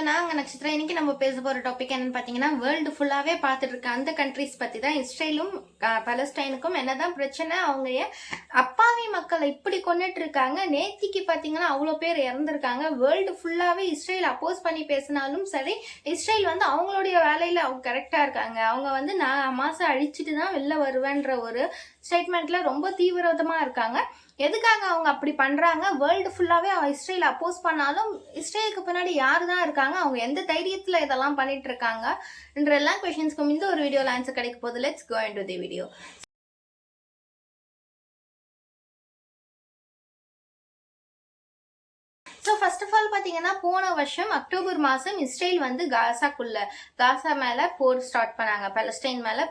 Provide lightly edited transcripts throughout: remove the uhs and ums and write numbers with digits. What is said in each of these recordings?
நாங்க நட்சத்திரம் இன்னைக்கு நம்ம பேச போற டாபிக் என்னன்னு பாத்தீங்கன்னா வேர்ல்டு ஃபுல்லாவே பார்த்துட்டு இருக்க அந்த கண்ட்ரிஸ் பத்தி தான். இஸ்ரேலும் பலஸ்டைனுக்கும் என்னதான் பிரச்சனை, அவங்க அப்பாவி மக்களை இப்படி கொண்டுட்டு இருக்காங்க. நேத்திக்கு பாத்தீங்கன்னா அவ்வளவு பேர் இறந்திருக்காங்க. வேர்ல்டு ஃபுல்லாவே இஸ்ரேல் அப்போஸ் பண்ணி பேசினாலும் சரி, இஸ்ரேல் வந்து அவங்களுடைய வேலையில அவங்க கரெக்டா இருக்காங்க. அவங்க நான் ஹமாஸ அழிச்சிட்டு தான் வெளில வருவேன்ற ஒரு ஸ்டேட்மெண்ட்ல ரொம்ப தீவிரமா இருக்காங்க. எதுக்காக அவங்க அப்படி பண்றாங்க? வேர்ல்டு ஃபுல்லாவே இஸ்ரேல் அப்போஸ் பண்ணாலும் இஸ்ரேலுக்கு பின்னாடி யாரு தான் இருக்காங்க, அவங்க எந்த தைரியத்துல இதெல்லாம் பண்ணிட்டு இருக்காங்க என்ற எல்லா கொஸ்டின்ஸ்க்கும் இந்த ஒரு வீடியோல ஆன்சர் கிடைக்க போகுது. Let's go into the video. So first of all பார்த்தீங்கன்னா போன வருஷம் அக்டோபர் மாதம் இஸ்ரேல் வந்து காசா மேலே போர் ஸ்டார்ட் பண்ணாங்க, பலஸ்டைன் மேலே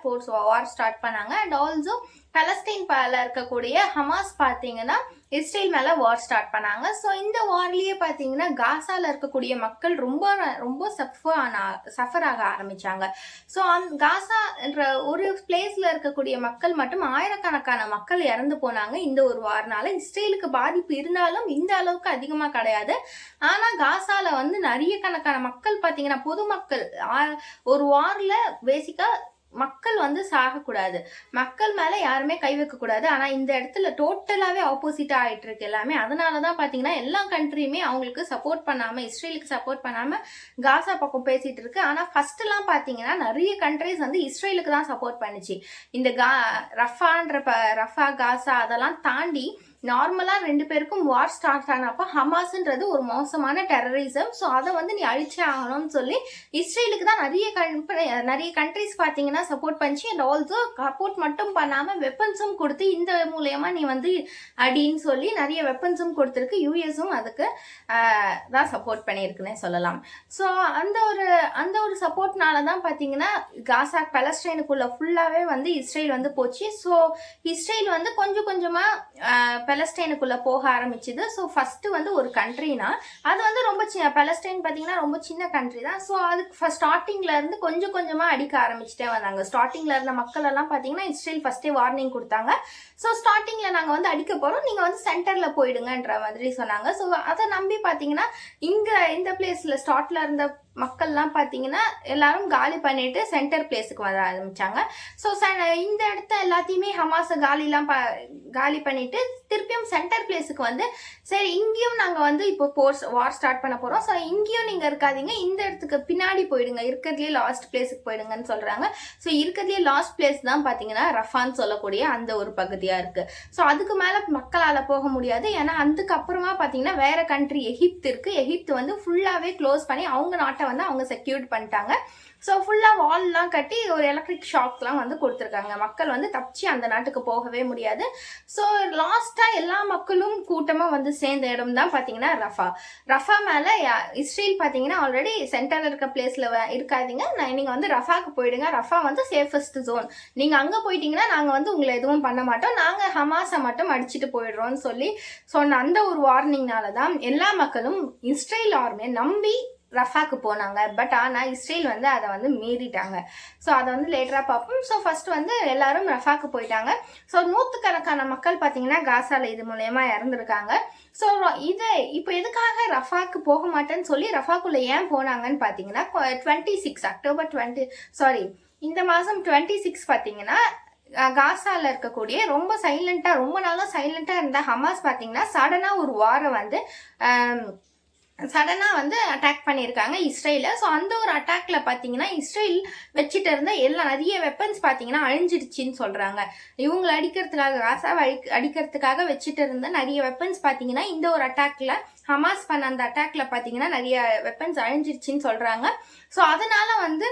வார் ஸ்டார்ட் பண்ணாங்க. அண்ட் ஆல்சோ பலஸ்டைன் இருக்கக்கூடிய ஹமாஸ் பார்த்தீங்கன்னா இஸ்ரேல் மேலே வார் ஸ்டார்ட் பண்ணாங்க. ஸோ இந்த வார்லேயே பார்த்தீங்கன்னா காசாவில் இருக்கக்கூடிய மக்கள் ரொம்ப ரொம்ப சஃபர் ஆக ஆரம்பிச்சாங்க. ஸோ காசா என்ற ஒரு பிளேஸில் இருக்கக்கூடிய மக்கள் மட்டும் ஆயிரக்கணக்கான மக்கள் இறந்து போனாங்க இந்த ஒரு வார்னால. இஸ்ரேலுக்கு பாதிப்பு இருந்தாலும் இந்த அளவுக்கு அதிகமாக கிடையாது. ஆனால் காசாவில் வந்து நிறைய கணக்கான மக்கள் பார்த்தீங்கன்னா பொதுமக்கள் ஒரு வாரில் பேசிக்காக மக்கள் வந்து சாகக்கூடாது, மக்கள் மேல யாருமே கை வைக்க கூடாது. ஆனா இந்த இடத்துல டோட்டலாவே ஆப்போசிட்டா ஆயிட்டு இருக்கு எல்லாமே. அதனாலதான் பாத்தீங்கன்னா எல்லா கண்ட்ரியுமே அவங்களுக்கு சப்போர்ட் பண்ணாம, இஸ்ரேலுக்கு சப்போர்ட் பண்ணாம காசா பக்கம் பேசிட்டு இருக்கு. ஆனா ஃபர்ஸ்ட் எல்லாம் பாத்தீங்கன்னா நிறைய கண்ட்ரிஸ் வந்து இஸ்ரேலுக்கு தான் சப்போர்ட் பண்ணுச்சு. இந்த ரஃபா காசா அதெல்லாம் தாண்டி நார்மலா ரெண்டு பேருக்கும் வார் ஸ்டார்ட் ஆனப்ப ஹமாஸ்ன்றது ஒரு மோசமான டெரரிசம், ஸோ அதை வந்து நீ அழிச்சே ஆகணும்னு சொல்லி இஸ்ரேலுக்கு தான் நிறைய கண்ட்ரிஸ் பார்த்தீங்கன்னா சப்போர்ட் பண்ணிச்சு. அண்ட் ஆல்சோ சப்போர்ட் மட்டும் பண்ணாம வெப்பன்ஸும் கொடுத்து இந்த மூலயமா நீ வந்து அடின்னு சொல்லி நிறைய வெப்பன்ஸும் கொடுத்துருக்கு. யூஎஸும் அதுக்கு தான் சப்போர்ட் பண்ணியிருக்குன்னே சொல்லலாம். ஸோ அந்த ஒரு சப்போர்ட்னால தான் பார்த்தீங்கன்னா காசா பலஸ்டைனுக்குள்ள ஃபுல்லாவே வந்து இஸ்ரேல் வந்து போச்சு. ஸோ இஸ்ரேல் வந்து கொஞ்சம் கொஞ்சமா பலஸ்டைனுக்குள்ள போக ஆரம்பிச்சுது. ஸோ ஃபர்ஸ்ட் வந்து ஒரு கண்ட்ரினா அது வந்து ரொம்ப பலஸ்டைன் பார்த்தீங்கன்னா ரொம்ப சின்ன கண்ட்ரி தான். ஸோ அதுக்கு ஸ்டார்டிங்ல இருந்து கொஞ்சம் கொஞ்சமா அடிக்க ஆரம்பிச்சுட்டே வந்தாங்க. ஸ்டார்டிங்ல இருந்த மக்கள் எல்லாம் பார்த்தீங்கன்னா இஸ்ரேல் ஃபர்ஸ்டே வார்னிங் கொடுத்தாங்க. ஸோ ஸ்டார்டிங்ல நாங்க வந்து அடிக்க போறோம், நீங்க வந்து சென்டர்ல போயிடுங்கன்ற மாதிரி சொன்னாங்க. ஸோ அதை நம்பி பார்த்தீங்கன்னா இந்த பிளேஸ்ல ஸ்டார்ட்ல இருந்த மக்கள்லாம் பார்த்தீங்கன்னா எல்லாரும் காலி பண்ணிட்டு சென்டர் பிளேஸுக்கு வர ஆரம்பிச்சாங்க. ஸோ இந்த இடத்த எல்லாத்தையுமே ஹமாஸை காலி பண்ணிட்டு திருப்பியும் சென்டர் பிளேஸுக்கு வந்து சரி இங்கேயும் நாங்கள் வந்து இப்போ வார் ஸ்டார்ட் பண்ண போகிறோம், ஸோ இங்கேயும் நீங்கள் இருக்காதீங்க, இந்த இடத்துக்கு பின்னாடி போயிடுங்க, இருக்கிறதுலே லாஸ்ட் பிளேஸுக்கு போயிடுங்கன்னு சொல்கிறாங்க. ஸோ இருக்கிறதுலே லாஸ்ட் பிளேஸ் தான் பார்த்தீங்கன்னா ரஃபான்னு சொல்லக்கூடிய அந்த ஒரு பகுதியாக இருக்குது. ஸோ அதுக்கு மேலே மக்களால் போக முடியாது. ஏன்னா அதுக்கப்புறமா பார்த்தீங்கன்னா வேற கண்ட்ரி எகிப்து இருக்குது. எகிப்து வந்து ஃபுல்லாகவே க்ளோஸ் பண்ணி அவங்க நாட்டை வந்து அவங்க செக்யூர் பண்ணிட்டாங்க. ஸோ ஃபுல்லாக வால்லாம் கட்டி ஒரு எலக்ட்ரிக் ஷாக்லாம் வந்து கொடுத்துருக்காங்க. மக்கள் வந்து தப்பிச்சு அந்த நாட்டுக்கு போகவே முடியாது. ஸோ லாஸ்ட்டாக எல்லா மக்களும் கூட்டமாக வந்து சேர்ந்த இடம் தான் பார்த்தீங்கன்னா ரஃபா மேலே இஸ்ரேல் பார்த்தீங்கன்னா ஆல்ரெடி சென்டரில் இருக்க பிளேஸில் இருக்காதீங்க, நீங்கள் வந்து ரஃபாக்கு போயிடுங்க, ரஃபா வந்து சேஃபஸ்ட் ஜோன், நீங்கள் அங்கே போயிட்டீங்கன்னா நாங்கள் வந்து உங்களை எதுவும் பண்ண மாட்டோம், நாங்கள் ஹமாஸை மட்டும் அடிச்சுட்டு போயிடுறோம்னு சொல்லி சொன்ன அந்த ஒரு வார்னிங்னால தான் எல்லா மக்களும் இஸ்ரேல் ஆர்மியை நம்பி ரஃபாக்கு போனாங்க. பட் ஆனால் இஸ்ரேல் வந்து அதை வந்து மீறிட்டாங்க. ஸோ அதை வந்து லேட்டராக பார்ப்போம். ஸோ ஃபர்ஸ்ட் வந்து எல்லாரும் ரஃபாக்கு போயிட்டாங்க. ஸோ நூற்றுக்கணக்கான மக்கள் பார்த்தீங்கன்னா காசால இது மூலயமா இறந்துருக்காங்க. ஸோ இப்போ எதுக்காக ரஃபாக்கு போக மாட்டேன்னு சொல்லி ரஃபாக்குள்ள ஏன் போனாங்கன்னு பார்த்தீங்கன்னா இந்த மாதம் 26 பார்த்தீங்கன்னா காசால இருக்கக்கூடிய ரொம்ப நாளா சைலண்டா இருந்த ஹமாஸ் பார்த்தீங்கன்னா சடனா வந்து அட்டாக் பண்ணியிருக்காங்க இஸ்ரேல. ஸோ அந்த ஒரு அட்டாக்ல பார்த்தீங்கன்னா இஸ்ரேல் வச்சுட்டு இருந்த நிறைய வெப்பன்ஸ் பார்த்தீங்கன்னா அழிஞ்சிடுச்சின்னு சொல்றாங்க. இவங்களை அடிக்கிறதுக்காக காசாவை அடிக்கிறதுக்காக வச்சுட்டு இருந்த நிறைய வெப்பன்ஸ் பார்த்தீங்கன்னா இந்த ஒரு அட்டாக்ல ஹமாஸ் பண்ண அந்த அட்டாக்ல பார்த்தீங்கன்னா நிறைய வெப்பன்ஸ் அழிஞ்சிடுச்சின்னு சொல்றாங்க. ஸோ அதனால வந்து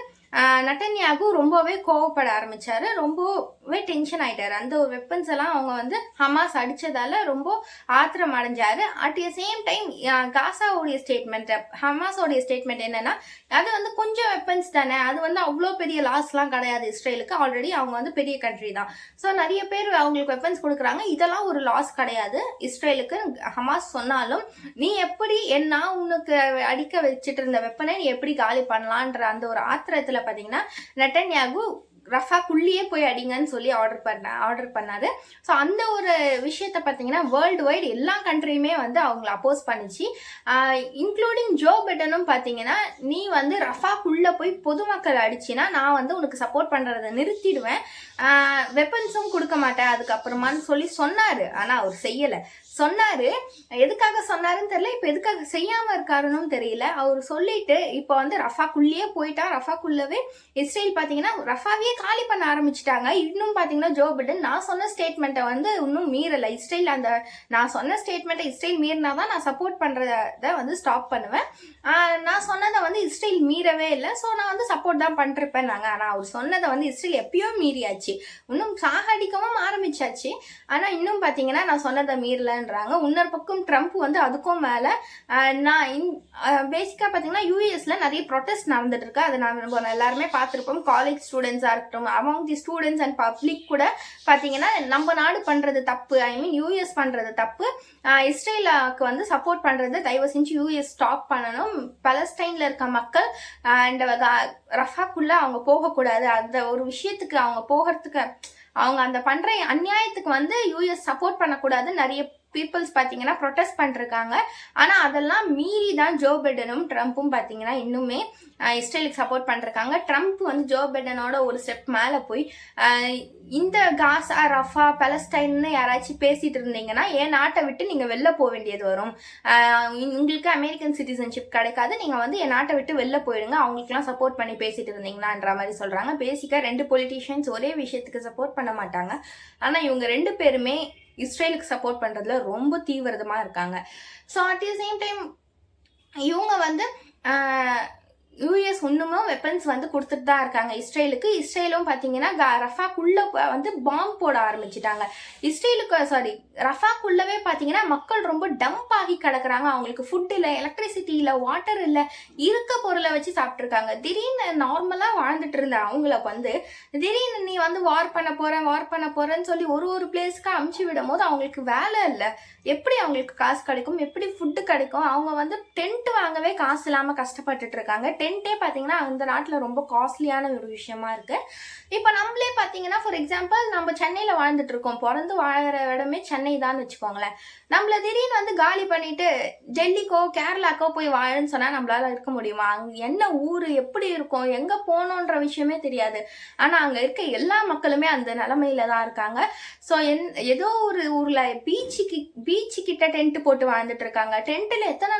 நெட்டன்யாகு ரொம்பவே கோவப்பட ஆரம்பிச்சாரு, ரொம்பவே டென்ஷன் ஆயிட்டாரு. அந்த ஒரு வெப்பன்ஸ் எல்லாம் அவங்க வந்து ஹமாஸ் அடிச்சதால ரொம்ப ஆத்திரம் அடைஞ்சாரு. அட் த சேம் டைம் காசாவுடைய ஹமாஸோடைய ஸ்டேட்மெண்ட் என்னன்னா அது வந்து கொஞ்சம் வெப்பன்ஸ் தானே, அது வந்து அவ்வளோ பெரிய லாஸ்லாம் கிடையாது இஸ்ரேலுக்கு, ஆல்ரெடி அவங்க வந்து பெரிய கண்ட்ரி தான். ஸோ நிறைய பேர் அவங்களுக்கு வெப்பன்ஸ் கொடுக்குறாங்க, இதெல்லாம் ஒரு லாஸ் கிடையாது இஸ்ரேலுக்கு ஹமாஸ் சொன்னாலும், நீ எப்படி நான் உனக்கு அடிக்க வச்சுட்டு இருந்த வெப்பனை நீ எப்படி காலி பண்ணலான்ற அந்த ஒரு ஆத்திரத்துல பார்த்தீங்கன்னா நெட்டன்யாகு ரஃபாக்குள்ளேயே போய் அடிங்கன்னு சொல்லி ஆர்டர் பண்ணாரு. ஸோ அந்த ஒரு விஷயத்த பார்த்தீங்கன்னா வேர்ல்டு வைடு எல்லா கண்ட்ரியுமே வந்து அவங்கள அப்போஸ் பண்ணிச்சு. இன்க்ளூடிங் ஜோ பிடனும் பார்த்தீங்கன்னா நீ வந்து ரஃபாக்குள்ளே போய் பொதுமக்கள் அடிச்சின்னா நான் வந்து உனக்கு சப்போர்ட் பண்ணுறதை நிறுத்திடுவேன், வெப்பன்ஸும் கொடுக்க மாட்டேன் அதுக்கப்புறமான்னு சொல்லி சொன்னார். ஆனால் அவர் செய்யலை. சொன்னாரு, எதுக்காக சொன்னாருன்னு தெரியல, இப்போ எதுக்காக செய்யாம இருக்காருன்னு தெரியல. அவர் சொல்லிட்டு இப்போ வந்து ரஃபாக்குள்ளேயே போயிட்டா. ரஃபாக்குள்ளவே இஸ்ரேல் பார்த்தீங்கன்னா ரஃபாவையே காலி பண்ண ஆரம்பிச்சிட்டாங்க. இன்னும் பார்த்தீங்கன்னா ஜோ பிடன் நான் சொன்ன ஸ்டேட்மெண்ட்டை வந்து இன்னும் மீறலை. இஸ்ரேல் அந்த நான் சொன்ன ஸ்டேட்மெண்ட்டை இஸ்ரேல் மீறினா தான் நான் சப்போர்ட் பண்ணுறத வந்து ஸ்டாப் பண்ணுவேன். நான் சொன்னதை வந்து இஸ்ரேல் மீறவே இல்லை. ஸோ நான் வந்து சப்போர்ட் தான் பண்ணிருப்பேன் நாங்கள். ஆனால் அவர் சொன்னதை வந்து இஸ்ரேல் எப்பயோ மீறியாச்சு, இன்னும் சாகடிக்கவும் ஆரம்பிச்சாச்சு. ஆனால் இன்னும் பார்த்தீங்கன்னா நான் சொன்னதை மீறலன்றாங்க. இன்னொரு பக்கம் ட்ரம்ப் வந்து அதுக்கும் மேலே நான் பேசிக்காக பார்த்தீங்கன்னா யூஎஸ்ல நிறைய ப்ரொட்டஸ்ட் நடந்துட்டு இருக்கு. அதை நம்ம எல்லாருமே பார்த்துருப்போம். காலேஜ் ஸ்டூடெண்ட்ஸாக இருக்கட்டும், among the students and public கூட பார்த்தீங்கன்னா நம்ம நாடு பண்ணுறது தப்பு, ஐ மீன் யூஎஸ் பண்ணுறது தப்பு, இஸ்ரேலுக்கு வந்து சப்போர்ட் பண்ணுறது தயவு செஞ்சு யூஎஸ் ஸ்டாப் பண்ணணும், பலஸ்டைன்ல இருக்க மக்கள் அண்ட் ரஃபாக்குள்ள அவங்க போகக்கூடாது, அந்த ஒரு விஷயத்துக்கு அவங்க போகிறதுக்கு அவங்க அந்த பண்ற அநியாயத்துக்கு வந்து யூஎஸ் சப்போர்ட் பண்ணக்கூடாது நிறைய பீப்புள்ஸ் பார்த்தீங்கன்னா ப்ரொட்டஸ்ட் பண்ணிருக்காங்க. ஆனால் அதெல்லாம் மீறி தான் ஜோ பிடனும் ட்ரம்ப்பும் பார்த்தீங்கன்னா இன்னுமே இஸ்ரேலுக்கு சப்போர்ட் பண்ணிருக்காங்க. ட்ரம்ப் வந்து ஜோ பிடனோட ஒரு ஸ்டெப் மேலே போய் இந்த காசா ரஃபா பலஸ்டைன்னு யாராச்சும் பேசிட்டு இருந்தீங்கன்னா என் நாட்டை விட்டு நீங்கள் வெளில போக வேண்டியது வரும், உங்களுக்கு அமெரிக்கன் சிட்டிசன்ஷிப் கிடைக்காது, நீங்கள் வந்து என் நாட்டை விட்டு வெளில போயிடுங்க, அவங்களுக்குலாம் சப்போர்ட் பண்ணி பேசிட்டு இருந்தீங்கன்னான்ற மாதிரி சொல்கிறாங்க. பேசிக்காக ரெண்டு பொலிட்டீஷியன்ஸ் ஒரே விஷயத்துக்கு சப்போர்ட் பண்ண மாட்டாங்க. ஆனால் இவங்க ரெண்டு பேருமே இஸ்ரேலுக்கு சப்போர்ட் பண்ணுறதுல ரொம்ப தீவிரமாக இருக்காங்க. So at the same time இவங்க வந்து யூஎஸ் இன்னுமும் வெப்பன்ஸ் வந்து கொடுத்துட்டு தான் இருக்காங்க இஸ்ரேலுக்கு. இஸ்ரேலும் பார்த்தீங்கன்னா ரஃபாக்குள்ள வந்து பாம்பு போட ஆரம்பிச்சிட்டாங்க. ரஃபாக்குள்ளவே பார்த்தீங்கன்னா மக்கள் ரொம்ப டம்ப் ஆகி கிடக்குறாங்க. அவங்களுக்கு ஃபுட் இல்லை, எலக்ட்ரிசிட்டி இல்லை, வாட்டர் இல்லை, இருக்க பொருளை வச்சு சாப்பிட்ருக்காங்க. திடீர்னு நார்மலாக வாழ்ந்துட்டு இருந்த அவங்களுக்கு வந்து திடீர்னு நீ வந்து வார் பண்ண போறேன்னு சொல்லி ஒரு பிளேஸ்க்கு அமுச்சு விடும் போது அவங்களுக்கு வேலை இல்லை. எப்படி அவங்களுக்கு காசு கிடைக்கும், எப்படி ஃபுட்டு கிடைக்கும்? அவங்க வந்து டென்ட் வாங்கவே காசு இல்லாமல் கஷ்டப்பட்டுட்டு இருக்காங்க. டென்ட்டே பார்த்தீங்கன்னா அந்த நாட்டில் ரொம்ப காஸ்ட்லியான ஒரு விஷயமா இருக்கு. இப்போ நம்மளே பார்த்தீங்கன்னா ஃபார் எக்ஸாம்பிள் நம்ம சென்னையில் வாழ்ந்துட்டு இருக்கோம், பிறந்து வாழற இடமே சென்னை தான் வச்சுக்கோங்களேன். நம்மள திடீர்னு வந்து காலி பண்ணிட்டு டெல்லிக்கோ கேரளாக்கோ போய் வாழுன்னு சொன்னால் நம்மளால இருக்க முடியுமா? அங்கே என்ன ஊர் எப்படி இருக்கும், எங்கே போகணுன்ற விஷயமே தெரியாது. ஆனால் அங்கே இருக்க எல்லா மக்களுமே அந்த நிலமையில தான் இருக்காங்க. ஸோ ஏதோ ஒரு ஊரில் பீச்சு கிட்ட டென்ட் போட்டு வாழ்ந்துட்டு இருக்காங்க. டென்ட்டில் எத்தனை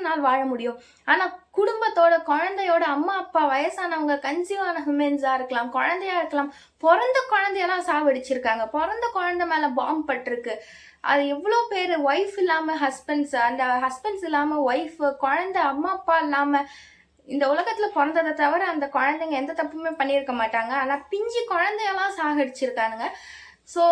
நாள் வாழ முடியும்? ஆனால் குடும்பத்தோட குழந்தையோட அம்மா அப்பா வயசானவங்க கன்சீவ் ஆன ஹியூமன்ஸா இருக்கலாம், குழந்தையா இருக்கலாம், பிறந்த குழந்தையெல்லாம் சாவடிச்சிருக்காங்க. பிறந்த குழந்தை மேல பாம்பு பட்டிருக்கு. அது எவ்வளோ பேர் ஒய்ஃப் இல்லாம ஹஸ்பண்ட்ஸ், அந்த ஹஸ்பண்ட்ஸ் இல்லாம ஒய்ஃப், குழந்தை அம்மா அப்பா இல்லாம இந்த உலகத்துல பிறந்ததை தவிர அந்த குழந்தைங்க எந்த தப்புமே பண்ணியிருக்க மாட்டாங்க. ஆனா பிஞ்சு குழந்தையெல்லாம் சாகடிச்சிருக்கானுங்க. ஸோ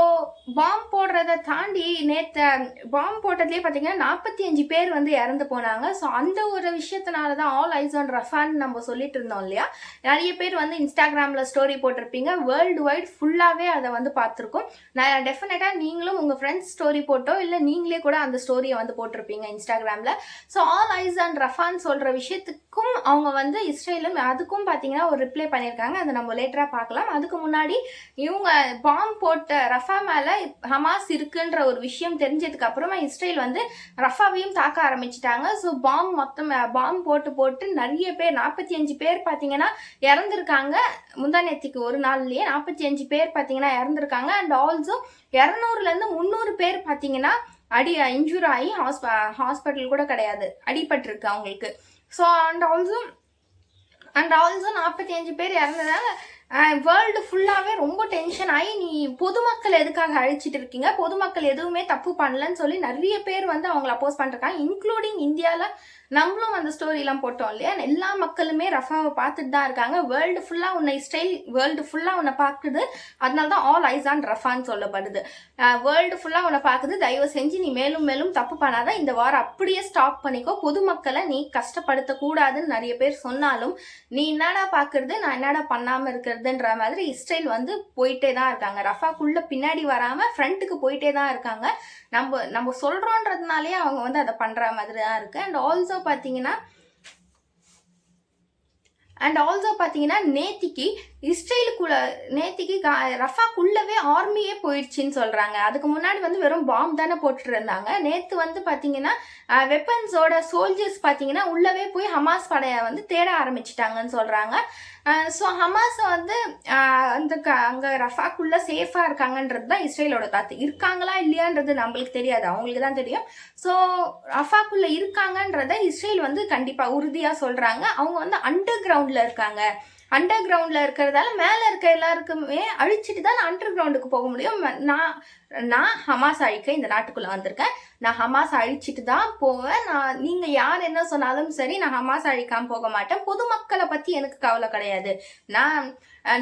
பாம்பு போடுறதை தாண்டி நேற்று பாம்பு போட்டதுலேயே பார்த்தீங்கன்னா 45 பேர் வந்து இறந்து போனாங்க. ஸோ அந்த ஒரு விஷயத்தினால தான் ஆல் ஐஸ் ஆன் ரஃபான்னு நம்ம சொல்லிட்டு இருந்தோம் இல்லையா? நிறைய பேர் வந்து இன்ஸ்டாகிராமில் ஸ்டோரி போட்டிருப்பீங்க, வேர்ல்டு வைட் ஃபுல்லாகவே அதை வந்து பார்த்துருக்கோம். நான் டெஃபினட்டாக நீங்களும் உங்கள் ஃப்ரெண்ட்ஸ் ஸ்டோரி போட்டோ இல்லை நீங்களே கூட அந்த ஸ்டோரியை வந்து போட்டிருப்பீங்க இன்ஸ்டாகிராமில். ஸோ ஆல் ஐஸ் ஆன் ரஃபான்னு சொல்கிற விஷயத்துக்கும் அவங்க வந்து இஸ்ரேலும் அதுக்கும் பார்த்தீங்கன்னா ஒரு ரிப்ளை பண்ணியிருக்காங்க. அதை நம்ம லேட்டராக பார்க்கலாம். அதுக்கு முன்னாடி இவங்க பாம்பு போட்ட ரஃபா மேல ஹமாஸ் இருக்குன்ற ஒரு விஷயம் தெரிஞ்சதுக்கு அப்புறமா இஸ்ரேல் வந்து ரஃபாவையும் தாக்க ஆரம்பிச்சிட்டாங்க. ஸோ பாம்பு போட்டு நிறைய பேர் 45 பேர் பார்த்தீங்கன்னா இறந்துருக்காங்க. முந்தானேத்திக்கு ஒரு நாள்லயே 45 பேர் பார்த்தீங்கன்னா இறந்துருக்காங்க. அண்ட் ஆல்சோ 200 to 300 பேர் பார்த்தீங்கன்னா இன்ஜூர் ஆகி ஹாஸ்பிட்டல் கூட கிடையாது, அடிபட்டிருக்கு அவங்களுக்கு. ஸோ அண்ட் ஆல்சோ 45 பேர் இறந்ததால வேர்ல்டு ஃபுல்லாகவே ரொம்ப டென்ஷன் ஆகி நீ பொதுமக்கள் எதுக்காக அழிச்சிட்டு இருக்கீங்க, பொதுமக்கள் எதுவுமே தப்பு பண்ணலன்னு சொல்லி நிறைய பேர் வந்து அவங்களை அப்போஸ் பண்ணிருக்காங்க. இன்க்ளூடிங் இந்தியாவில் நம்மளும் அந்த ஸ்டோரிலாம் போட்டோம் இல்லையா? எல்லா மக்களுமே ரஃபாவை பார்த்துட்டு தான் இருக்காங்க. வேர்ல்டு ஃபுல்லாக உன்னை இஸ்ரேல் வேர்ல்டு ஃபுல்லாக உன்னை பார்க்குது. அதனால தான் ஆல் ஐஸ் ஆன் ரஃபான்னு சொல்லப்படுது. வேர்ல்டு ஃபுல்லாக உன்னை பார்க்குது, தயவு செஞ்சு நீ மேலும் மேலும் தப்பு பண்ணாத, இந்த வாரம் அப்படியே ஸ்டாப் பண்ணிக்கோ, பொதுமக்களை நீ கஷ்டப்படுத்தக்கூடாதுன்னு நிறைய பேர் சொன்னாலும் நீ என்னடா பார்க்கறது, நான் என்னடா பண்ணாமல் இருக்கிறதுன்ற மாதிரி இஸ்ரேல் வந்து போயிட்டே தான் இருக்காங்க. ரஃபாக்குள்ள பின்னாடி வராமல் ஃப்ரண்ட்டுக்கு போயிட்டே தான் இருக்காங்க. நம்ம சொல்கிறோன்றதுனாலே அவங்க வந்து அதை பண்ணுற மாதிரி தான் இருக்குது. அண்ட் ஆல்சோ பார்த்தீங்கன்னா நேத்திக்கு இஸ்ரேலுக்குள்ள நேத்திக்கு ரஃபாக்குள்ளவே ஆர்மியே போயிடுச்சுன்னு சொல்றாங்க. அதுக்கு முன்னாடி வந்து வெறும் பாம்பு தானே போட்டுட்டு இருந்தாங்க. நேத்து வந்து பாத்தீங்கன்னா வெப்பன்ஸோட சோல்ஜர்ஸ் பாத்தீங்கன்னா உள்ளவே போய் ஹமாஸ் படையை வந்து தேட ஆரம்பிச்சிட்டாங்கன்னு சொல்றாங்க. ஸோ ஹமாஸ் வந்து அங்கே ரஃபாக்குள்ள சேஃபாக இருக்காங்கன்றது தான் இஸ்ரேலோட காத்து. இருக்காங்களா இல்லையான்றது நம்மளுக்கு தெரியாது, அவங்களுக்கு தான் தெரியும். ஸோ ரஃபாக்குள்ள இருக்காங்கன்றத இஸ்ரேல் வந்து கண்டிப்பாக உறுதியாக சொல்கிறாங்க. அவங்க வந்து அண்டர் கிரவுண்டில் இருக்காங்க. அண்டர் கிரவுண்டில் இருக்கிறதால மேலே இருக்க எல்லாருக்குமே அழிச்சிட்டு தான் நான் அண்டர் கிரவுண்டுக்கு போக முடியும். நான் ஹமாஸ் அழிக்க இந்த நாட்டுக்குள்ளே வந்திருக்கேன். நான் ஹமாஸ் அழிச்சிட்டு தான் போவேன். நீங்கள் யார் என்ன சொன்னாலும் சரி, நான் ஹமாஸ் அழிக்காமல் போக மாட்டேன். பொதுமக்களை பற்றி எனக்கு கவலை கிடையாது.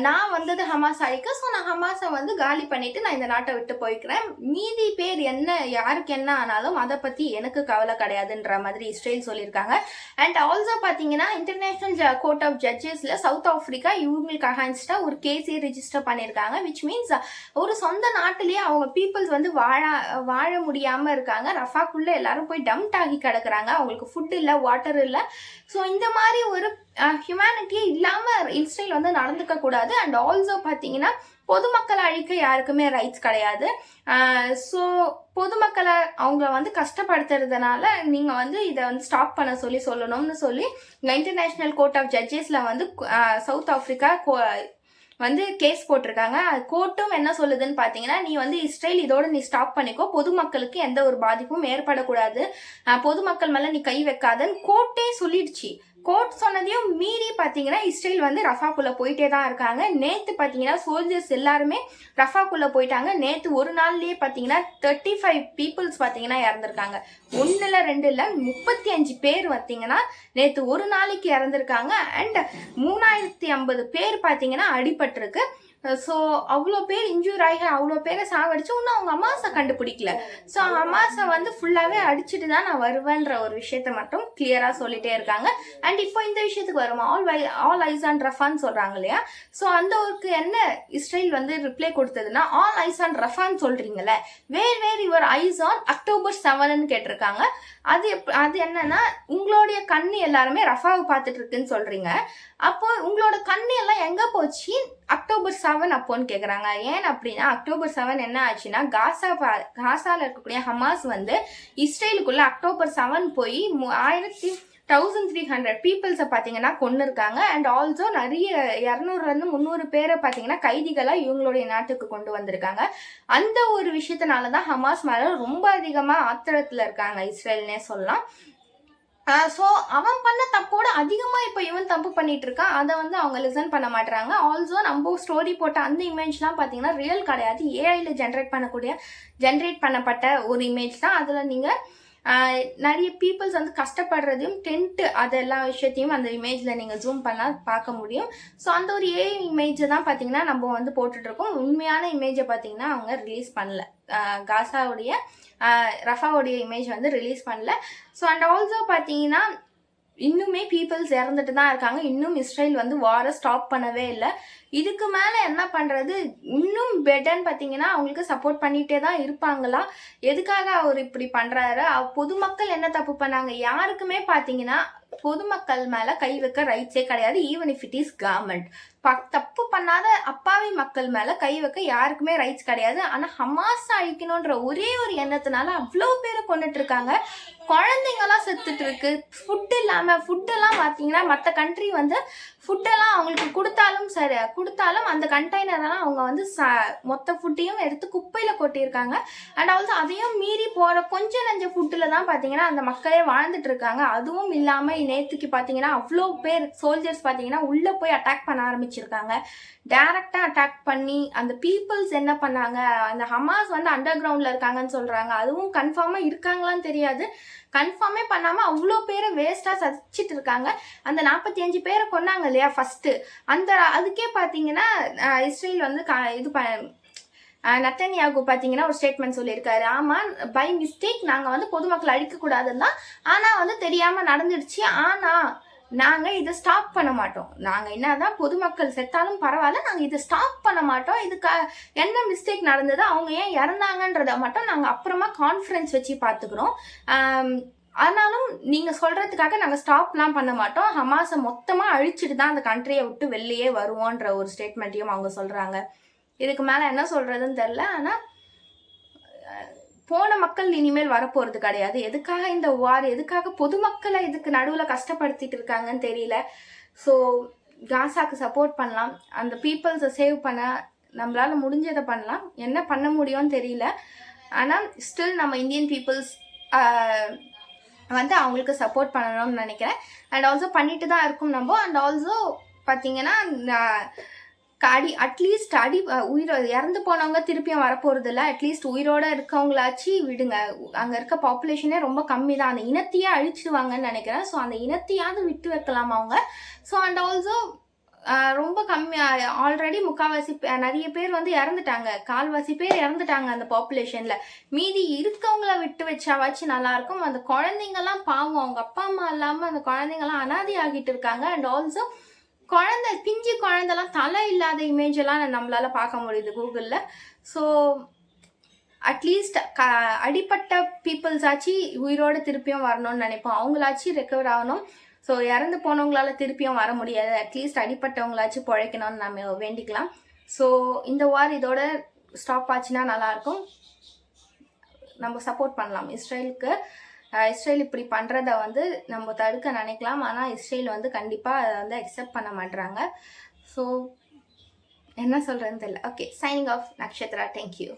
நான் வந்தது ஹமாஸ் அழிக்க. ஸோ நான் ஹமாஸை வந்து காலி பண்ணிட்டு நான் இந்த நாட்டை விட்டு போய்க்கிறேன். மீதி பேர் என்ன யாருக்கு என்ன ஆனாலும் அதை பற்றி எனக்கு கவலை கிடையாதுன்ற மாதிரி இஸ்ரேல் சொல்லியிருக்காங்க. அண்ட் ஆல்சோ பார்த்தீங்கன்னா இன்டர்நேஷனல் கோர்ட் ஆஃப் ஜட்ஜஸ்ல சவுத் ஆப்பிரிக்கா இவங்களுக்கு அகைன்ஸ்டா ஒரு கேஸே ரிஜிஸ்டர் பண்ணியிருக்காங்க. விச் மீன்ஸ் ஒரு சொந்த நாட்டிலேயே அவங்க பீப்புள்ஸ் வந்து வாழ முடியாம இருக்காங்க. ரஃபாக்குள்ள எல்லாரும் போய் டம்ப் ஆகி கிடக்குறாங்க. அவங்களுக்கு ஃபுட் இல்லை, வாட்டர் இல்லை. ஸோ இந்த மாதிரி ஒரு ஹியூமனிட்டியே இல்லாம இஸ்ரேல் வந்து நடந்துக்க கூடாது. அண்ட் ஆல்சோ பார்த்தீங்கன்னா பொதுமக்களை அழிக்க யாருக்குமே ரைட்ஸ் கிடையாது. ஸோ பொதுமக்களை அவங்க வந்து கஷ்டப்படுத்துறதுனால நீங்கள் வந்து இதை வந்து ஸ்டாப் பண்ண சொல்லணும்னு சொல்லி இன்டர்நேஷ்னல் கோர்ட் ஆஃப் ஜட்ஜஸ்ல வந்து சவுத் ஆப்பிரிக்கா வந்து கேஸ் போட்டிருக்காங்க. கோர்ட்டும் என்ன சொல்லுதுன்னு பார்த்தீங்கன்னா, நீ வந்து இஸ்ரேல் இதோட நீ ஸ்டாப் பண்ணிக்கோ, பொதுமக்களுக்கு எந்த ஒரு பாதிப்பும் ஏற்படக்கூடாது, பொதுமக்கள் மேலே நீ கை வைக்காதன்னு கோர்ட்டே சொல்லிடுச்சு. கோர்ட் சொன்னதையும் மீறி பார்த்தீங்கன்னா இஸ்ரேல் வந்து ரஃபாக்குள்ளே போயிட்டே தான் இருக்காங்க. நேற்று பார்த்தீங்கன்னா சோல்ஜர்ஸ் எல்லாருமே ரஃபாக்குள்ளே போயிட்டாங்க. நேற்று ஒரு நாள்லேயே பார்த்தீங்கன்னா 35 பீப்புள்ஸ் பார்த்தீங்கன்னா இறந்துருக்காங்க. 1 இல்லை 2 இல்லை 35 பேர் பார்த்தீங்கன்னா நேற்று ஒரு நாளைக்கு இறந்துருக்காங்க. அண்ட் 3050 பேர் பார்த்தீங்கன்னா அடிபட்டிருக்கு. ஸோ அவ்வளோ பேர் இன்ஜூர் ஆகி அவ்வளோ பேரை சாவடிச்சு இன்னும் அவங்க ஹமாஸை கண்டுபிடிக்கல. ஸோ ஹமாஸை வந்து ஃபுல்லாகவே அடிச்சுட்டு தான் நான் வருவேன்ற ஒரு விஷயத்த மட்டும் கிளியராக சொல்லிட்டே இருக்காங்க. அண்ட் இப்போ இந்த விஷயத்துக்கு வருமா, ஆல் ஐஸ் ஆன் ரஃபான்னு சொல்கிறாங்க இல்லையா? ஸோ அந்த ஒருக்கு என்ன இஸ்ரேல் வந்து ரிப்ளை கொடுத்ததுன்னா, ஆல் ஐஸ் ஆன் ரஃபான்னு சொல்கிறீங்களே, வேர் யுவர் ஐஸ் ஆன் October 7ன்னு கேட்டிருக்காங்க. அது என்னன்னா, உங்களுடைய கண்ணு எல்லாருமே ரஃபாவை பார்த்துட்டு இருக்குன்னு சொல்றீங்க. அப்போ உங்களோட கண்ணு எல்லாம் எங்க போச்சு October 7 அப்போன்னு கேக்குறாங்க. ஏன் அப்படின்னா October 7 என்ன ஆச்சுன்னா, காசால இருக்கக்கூடிய ஹமாஸ் வந்து இஸ்ரேலுக்குள்ள October 7 போய் 1300 பீப்புள்ஸை பார்த்தீங்கன்னா கொண்டு இருக்காங்க. அண்ட் ஆல்சோ நிறைய 200 300 பேரை பார்த்தீங்கன்னா கைதிகளாக இவங்களுடைய நாட்டுக்கு கொண்டு வந்திருக்காங்க. அந்த ஒரு விஷயத்தினால தான் ஹமாஸ் மேலே ரொம்ப அதிகமாக ஆத்திரத்தில் இருக்காங்க இஸ்ரேல்னே சொல்லலாம். ஸோ அவன் பண்ண தப்போட அதிகமாக இப்போ இவன் தப்பு பண்ணிட்டு இருக்கான். அதை வந்து அவங்க லிசன் பண்ண மாட்டாங்க. ஆல்சோ நம்ம ஸ்டோரி போட்ட அந்த இமேஜ்லாம் பார்த்தீங்கன்னா ரியல் கிடையாது, ஏஐயில் ஜென்ரேட் பண்ணப்பட்ட ஒரு இமேஜ் தான். அதில் நீங்கள் நிறைய பீப்புள்ஸ் வந்து கஷ்டப்படுறதையும் டென்ட்டு அது எல்லா விஷயத்தையும் அந்த இமேஜில் நீங்கள் ஜூம் பண்ணால் பார்க்க முடியும். ஸோ அந்த ஒரு ஏஐ இமேஜை தான் பார்த்தீங்கன்னா நம்ம வந்து போட்டுட்ருக்கோம். உண்மையான இமேஜை பார்த்தீங்கன்னா அவங்க ரிலீஸ் பண்ணல, காசாவுடைய ரஃபாவுடைய இமேஜ் வந்து ரிலீஸ் பண்ணல. ஸோ அண்ட் ஆல்சோ பார்த்தீங்கன்னா இன்னுமே பீப்புள்ஸ் இறந்துட்டு தான் இருக்காங்க. இன்னும் இஸ்ரேல் வந்து வாரை ஸ்டாப் பண்ணவே இல்லை. இதுக்கு மேலே என்ன பண்ணுறது, இன்னும் பெட்டர்ன்னு பார்த்தீங்கன்னா அவங்களுக்கு சப்போர்ட் பண்ணிகிட்டே தான் இருப்பாங்களா? எதுக்காக அவர் இப்படி பண்ணுறாரு? பொதுமக்கள் என்ன தப்பு பண்ணாங்க? யாருக்குமே பார்த்தீங்கன்னா பொதுமக்கள் மேலே கை வைக்க ரைட்ஸே கிடையாது. Even if it is government. தப்பு பண்ணாத அப்பாவி மக்கள் மேலே கை வைக்க யாருக்குமே ரைட்ஸ் கிடையாது. ஆனால் ஹமாஸ் அழிக்கணுன்ற ஒரே ஒரு எண்ணத்தினால அவ்வளோ பேரை கொண்டுட்டு இருக்காங்க. குழந்தைங்களாம் செத்துட்டு இருக்கு. ஃபுட்டெல்லாம் பார்த்தீங்கன்னா மற்ற கண்ட்ரி வந்து ஃபுட்டெல்லாம் அவங்களுக்கு கொடுத்தாலும் அந்த கண்டெய்னரெல்லாம் அவங்க வந்து மொத்த ஃபுட்டையும் எடுத்து குப்பையில் கொட்டியிருக்காங்க. அண்ட் ஆல்சோ அதையும் மீறி போகிற கொஞ்சம் நஞ்ச ஃபுட்டில் தான் பார்த்தீங்கன்னா அந்த மக்களே வாழ்ந்துட்டு இருக்காங்க. அதுவும் இல்லாமல் நேற்றுக்கு பார்த்தீங்கன்னா அவ்வளோ பேர் சோல்ஜர்ஸ் பார்த்தீங்கன்னா உள்ளே போய் அட்டாக் பண்ண ஆரம்பிச்சிருக்காங்க. டைரக்டாக அட்டாக் பண்ணி அந்த பீப்புள்ஸ் என்ன பண்ணாங்க, அந்த ஹமாஸ் வந்து அண்டர் கிரவுண்டில் இருக்காங்கன்னு சொல்கிறாங்க. அதுவும் கன்ஃபார்மாக இருக்காங்களான்னு தெரியாது. கன்ஃபார்மே பண்ணாமல் அவ்வளோ பேரை வேஸ்ட்டாக சதிச்சிட்டு இருக்காங்க. அந்த 45 பேரை கொண்டாங்க இல்லையா ஃபஸ்ட்டு, அதுக்கே பார்த்தீங்கன்னா இஸ்ரேல் வந்து நெத்தன்யாகு பார்த்தீங்கன்னா ஒரு ஸ்டேட்மெண்ட் சொல்லியிருக்காரு. ஆமாம், பை மிஸ்டேக் நாங்கள் வந்து பொதுமக்கள் அழிக்கக்கூடாதுன்னு தான், ஆனால் வந்து தெரியாமல் நடந்துடுச்சு. ஆனால் நாங்கள் இதை ஸ்டாப் பண்ண மாட்டோம். நாங்கள் என்னதான் பொதுமக்கள் செத்தாலும் பரவாயில்ல, நாங்கள் இதை ஸ்டாப் பண்ண மாட்டோம். இதுக்கு என்ன மிஸ்டேக் நடந்தது, அவங்க ஏன் இறந்தாங்கன்றத மட்டும் நாங்கள் அப்புறமா கான்ஃபரன்ஸ் வச்சு பார்த்துக்கிறோம். ஆனாலும் நீங்கள் சொல்கிறதுக்காக நாங்கள் ஸ்டாப்லாம் பண்ண மாட்டோம், ஹமாஸை மொத்தமாக அழிச்சிட்டு தான் அந்த கண்ட்ரியை விட்டு வெளியே வருவோன்ற ஒரு ஸ்டேட்மெண்ட்டையும் அவங்க சொல்கிறாங்க. இதுக்கு மேலே என்ன சொல்கிறதுன்னு தெரில. ஆனால் போன மக்கள் இனிமேல் வரப்போகிறது கிடையாது. எதுக்காக இந்த வார், எதுக்காக பொதுமக்களை இதுக்கு நடுவில் கஷ்டப்படுத்திட்டு இருக்காங்கன்னு தெரியல. ஸோ காசாக்கு சப்போர்ட் பண்ணலாம், அந்த பீப்புள்ஸை சேவ் பண்ண நம்மளால் முடிஞ்சதை பண்ணலாம். என்ன பண்ண முடியும்னு தெரியல. ஆனால் ஸ்டில் நம்ம இந்தியன் பீப்புள்ஸ் வந்து அவங்களுக்கு சப்போர்ட் பண்ணணும்னு நினைக்கிறேன். அண்ட் ஆல்சோ பண்ணிட்டு தான் இருக்கும் நம்ம. அண்ட் ஆல்சோ பார்த்தீங்கன்னா அட்லீஸ்ட் உயிரை இறந்து போனவங்க திருப்பியும் வரப்போகிறது இல்லை. அட்லீஸ்ட் உயிரோடு இருக்கவங்களாச்சு விடுங்க. அங்கே இருக்க பாப்புலேஷனே ரொம்ப கம்மி தான், அந்த இனத்தையே அழிச்சிடுவாங்கன்னு நினைக்கிறேன். ஸோ அந்த இனத்தையாவது விட்டு வைக்கலாம் அவங்க. ஸோ அண்ட் ஆல்சோ ரொம்ப கம்மியாக ஆல்ரெடி முக்கால்வாசி நிறைய பேர் வந்து இறந்துட்டாங்க, கால்வாசி பேர் இறந்துட்டாங்க அந்த பாப்புலேஷனில். மீதி இருக்கவங்கள விட்டு வச்சாவாச்சு நல்லாயிருக்கும். அந்த குழந்தைங்கள்லாம் பாவம், அவங்க அப்பா அம்மா இல்லாமல் அந்த குழந்தைங்கள்லாம் அனாதை ஆகிட்டு இருக்காங்க. அண்ட் ஆல்சோ பிஞ்சு குழந்தைலாம் தலை இல்லாத இமேஜ் எல்லாம் நம்மளால பார்க்க முடியுது கூகுளில். ஸோ அட்லீஸ்ட் அடிப்பட்ட பீப்புள்ஸ் ஆச்சு உயிரோடு திருப்பியும் வரணும்னு நினைப்போம், அவங்களாச்சும் ரெக்கவர் ஆகணும். ஸோ இறந்து போனவங்களால திருப்பியும் வர முடியாது, அட்லீஸ்ட் அடிப்பட்டவங்களாச்சும் பிழைக்கணும்னு நம்ம வேண்டிக்கலாம். ஸோ இந்த வார் இதோட ஸ்டாப் ஆச்சுன்னா நல்லாயிருக்கும். நம்ம சப்போர்ட் பண்ணலாம் இஸ்ரேலுக்கு. இஸ்ரேல் இப்படி பண்ணுறத வந்து நம்ம தடுக்க நினைக்கலாம், ஆனால் இஸ்ரேல் வந்து கண்டிப்பாக அதை வந்து அக்செப்ட் பண்ண மாட்டுறாங்க. ஸோ என்ன சொல்கிறேன்னு தெரியல. Okay, signing off Nakshatra. Thank you.